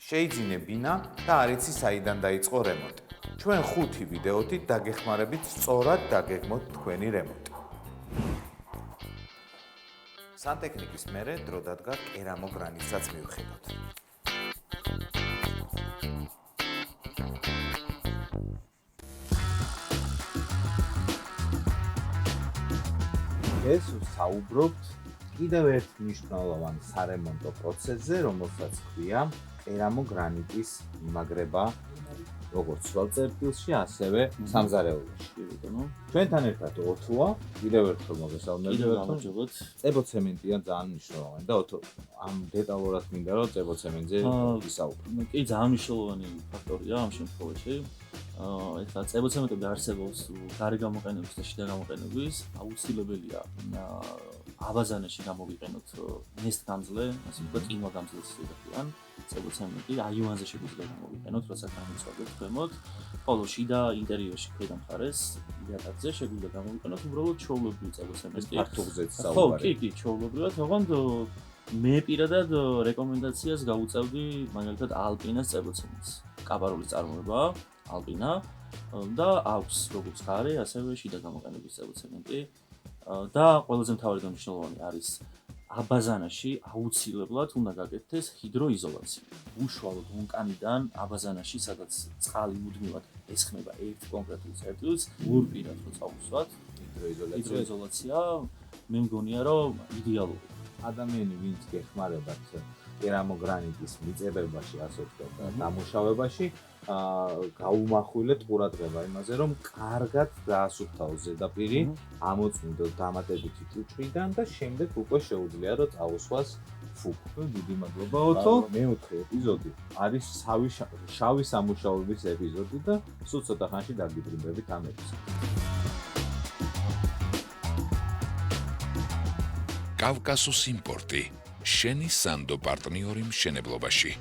შეიძინებინა და არ იცი საიდან დაიწყო რემონტი. ჩვენ 5 ვიდეოთი დაგეხმარებით სწორად დაგეგმოთ თქვენი რემონტი. სანტექნიკის მერე დრო დადგა კერამოგრანიტსაც მივხედოთ. ეს საუბრობთ კიდევ ერთ მნიშვნელოვან სარემონტო პროცესზე, რომელსაც ქვია კერამოგრანიტის იმაგრება, როგორც სულ წერტილში, ასევე სამზარეულოში. ჩვენთან ერთად ოთოა, კიდევ ერთხელ მოგესალმებით. წებოცემენტია ძალიან მნიშვნელოვანი და ოთო ამ დეტალურად მინდა რომ წებოცემენტზე ვისაუბროთ. კი, ძალიან მნიშვნელოვანი ფაქტორია ამ შემთხვევაში. ეხლა წებოცემენტები არსებობს გარე გამოყენების და შიდა გამოყენების, აუცილებელია აბაზანაში გამოვიყენოთ ნესტგამძლე, ასე ვთქვათ, ყინვაგამძლეს იღებიან წებოცემენტი, აიუანზე შეგვიძლია გამოვიყენოთ, როცა გამოვიწოდოთ ქვემოთ, ხოლო შიდა ინტერიერში ქვედა მხარეს, იატაკზე შეგვიძლია გამოვიყენოთ უბრალოდ ჩვეულებრივი წებოცემენტი. ფართობზეც საუბარი. ხო, კი, ჩვეულებრივად, თუმცა მე პირადად რეკომენდაციას გავუწევდი მაგალითად ალპინას წებოცემენტს. კაბარულის წარმოებაა ალპინა და აქვს როგორც გარე, ასევე შიდა გამოყენების წებოცემენტი. და ყველაზე მთავარი და მნიშვნელოვანი არის აბაზანაში აუცილებლად უნდა გაკეთდეს ჰიდროიზოლაცია. უშუალოდ ვულკანიდან აბაზანაში, სადაც წყალი მუდმივად ესხმება ერთ კონკრეტულ წერტილს, ლურპირად რო წავუსვათ, ჰიდროიზოლაცია მე მგონია რომ იდეალურია. ადამიანი ვინც გეხმარებათ კერამოგრანიტის მიწებებაში, ასე ვთქვათ, დამუშავებაში, გაუმახვილეთ ყურადღება იმაზე, რომ კარგად დაასუფთავოს ზედაპირი, ამოწმინდოს დამატებითი ჭუჭრიდან და შემდეგ უკვე შეუძლია რომ წაუსვას ფუქო. დიდი მადლობა ოთო. მეოთხე ეპიზოდი არის შავი სამუშაოების ეპიზოდი და სულ ცოტა ხანში დაგიბრუნდებით ამ ეპიზოდს. კავკასოს იმპორტი შენი სანდო პარტნიორი მშენებლობაში.